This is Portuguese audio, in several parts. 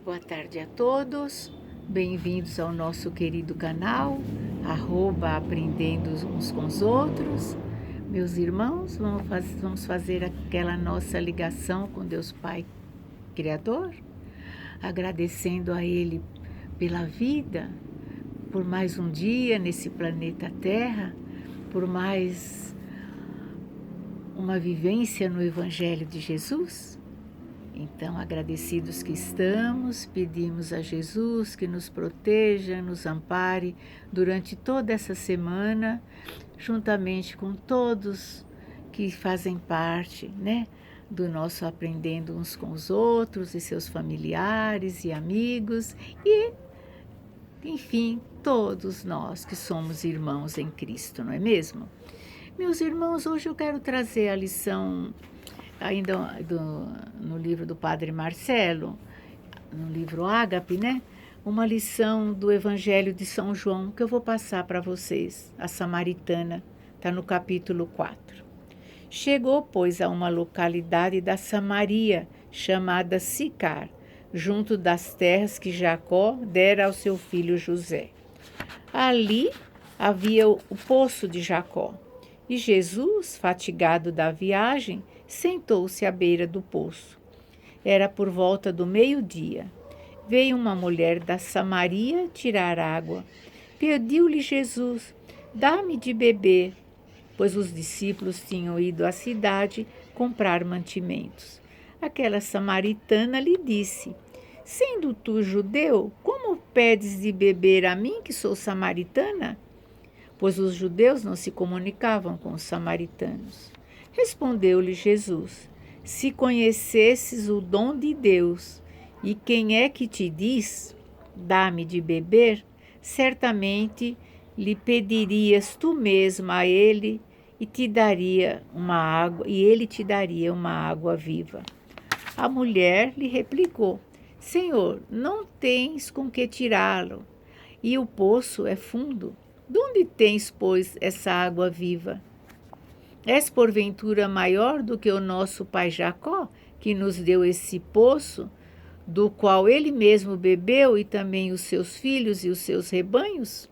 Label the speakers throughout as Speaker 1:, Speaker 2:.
Speaker 1: Boa tarde a todos, bem-vindos ao nosso querido canal, @aprendendo uns com os outros. Meus irmãos, vamos fazer aquela nossa ligação com Deus Pai Criador, agradecendo a Ele pela vida, por mais um dia nesse planeta Terra, por mais uma vivência no Evangelho de Jesus. Então, agradecidos que estamos, pedimos a Jesus que nos proteja, nos ampare durante toda essa semana, juntamente com todos que fazem parte, do nosso aprendendo uns com os outros, e seus familiares e amigos, e, enfim, todos nós que somos irmãos em Cristo, não é mesmo? Meus irmãos, hoje eu quero trazer a lição ainda no livro do Padre Marcelo, no livro Ágape, uma lição do Evangelho de São João que eu vou passar para vocês, a Samaritana, está no capítulo 4. Chegou, pois, a uma localidade da Samaria, chamada Sicar, junto das terras que Jacó dera ao seu filho José. Ali havia o poço de Jacó, e Jesus, fatigado da viagem, sentou-se à beira do poço. Era por volta do meio-dia. Veio uma mulher da Samaria tirar água. Pediu-lhe Jesus: dá-me de beber, pois os discípulos tinham ido à cidade comprar mantimentos. Aquela samaritana lhe disse: sendo tu judeu, como pedes de beber a mim, que sou samaritana? Pois os judeus não se comunicavam com os samaritanos. Respondeu-lhe Jesus: se conhecesses o dom de Deus e quem é que te diz, dá-me de beber, certamente lhe pedirias tu mesma a ele e te daria uma água, e ele te daria uma água viva. A mulher lhe replicou: Senhor, não tens com que tirá-lo, e o poço é fundo. De onde tens, pois, essa água viva? És porventura maior do que o nosso pai Jacó, que nos deu esse poço, do qual ele mesmo bebeu e também os seus filhos e os seus rebanhos?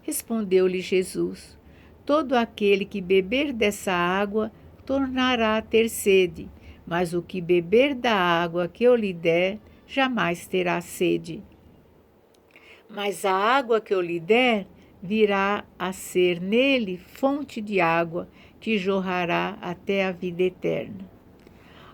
Speaker 1: Respondeu-lhe Jesus: todo aquele que beber dessa água tornará a ter sede, mas o que beber da água que eu lhe der jamais terá sede. Mas a água que eu lhe der virá a ser nele fonte de água que jorrará até a vida eterna.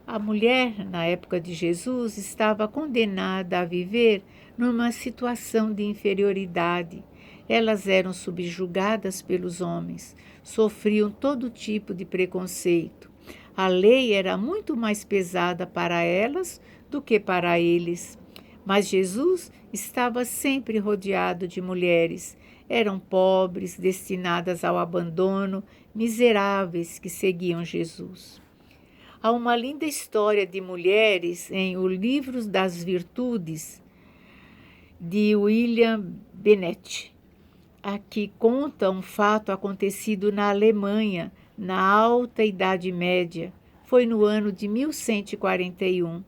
Speaker 1: A mulher, na época de Jesus, estava condenada a viver numa situação de inferioridade. Elas eram subjugadas pelos homens, sofriam todo tipo de preconceito. A lei era muito mais pesada para elas do que para eles. Mas Jesus estava sempre rodeado de mulheres. Eram pobres, destinadas ao abandono, miseráveis que seguiam Jesus. Há uma linda história de mulheres em O Livro das Virtudes, de William Bennett. Aqui conta um fato acontecido na Alemanha, na Alta Idade Média. Foi no ano de 1141.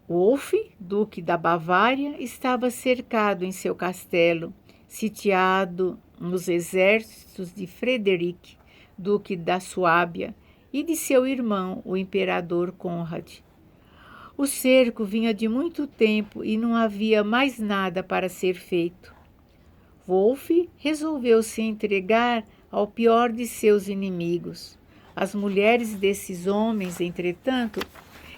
Speaker 1: Wolf, duque da Bavária, estava cercado em seu castelo, sitiado nos exércitos de Frederic, duque da Suábia, e de seu irmão, o imperador Conrad. O cerco vinha de muito tempo e não havia mais nada para ser feito. Wolf resolveu se entregar ao pior de seus inimigos. As mulheres desses homens, entretanto,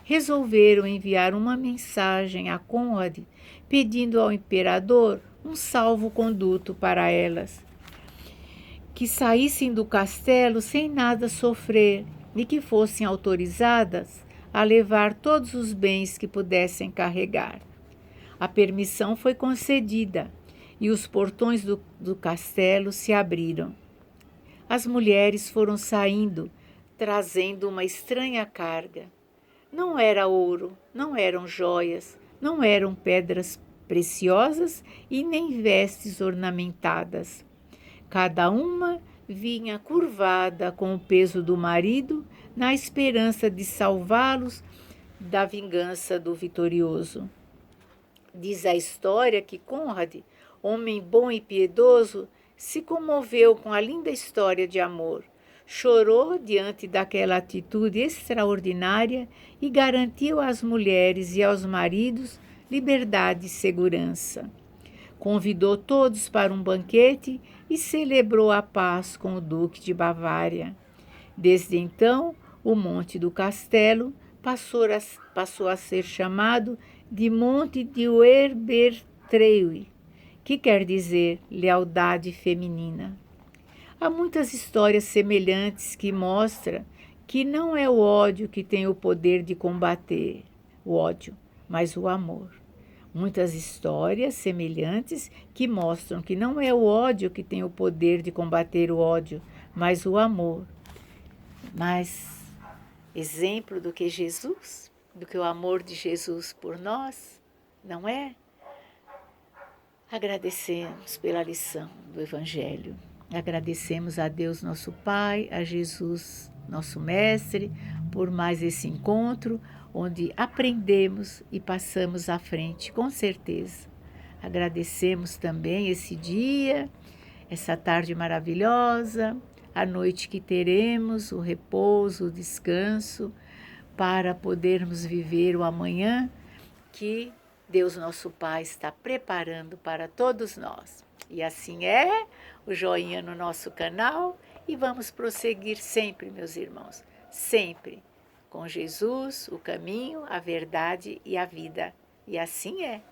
Speaker 1: resolveram enviar uma mensagem a Conrad, pedindo ao imperador um salvo-conduto para elas, que saíssem do castelo sem nada sofrer e que fossem autorizadas a levar todos os bens que pudessem carregar. A permissão foi concedida e os portões do castelo se abriram. As mulheres foram saindo, trazendo uma estranha carga. Não era ouro, não eram joias, não eram pedras preciosas e nem vestes ornamentadas. Cada uma vinha curvada com o peso do marido, na esperança de salvá-los da vingança do vitorioso. Diz a história que Conrad, homem bom e piedoso, se comoveu com a linda história de amor. Chorou diante daquela atitude extraordinária e garantiu às mulheres e aos maridos liberdade e segurança. Convidou todos para um banquete e celebrou a paz com o Duque de Bavária. Desde então, o Monte do Castelo passou a ser chamado de Monte de Werbertreuil, que quer dizer lealdade feminina. Há muitas histórias semelhantes que mostram que não é o ódio que tem o poder de combater o ódio, mas o amor. Muitas histórias semelhantes que mostram que não é o ódio que tem o poder de combater o ódio, mas o amor. Mas exemplo do que Jesus, do que o amor de Jesus por nós, não é? Agradecemos pela lição do Evangelho. Agradecemos a Deus nosso Pai, a Jesus nosso Mestre, por mais esse encontro, onde aprendemos e passamos à frente, com certeza. Agradecemos também esse dia, essa tarde maravilhosa, a noite que teremos, o repouso, o descanso, para podermos viver o amanhã que Deus nosso Pai está preparando para todos nós. E assim é, o joinha no nosso canal, e vamos prosseguir sempre, meus irmãos, sempre com Jesus, o caminho, a verdade e a vida. E assim é.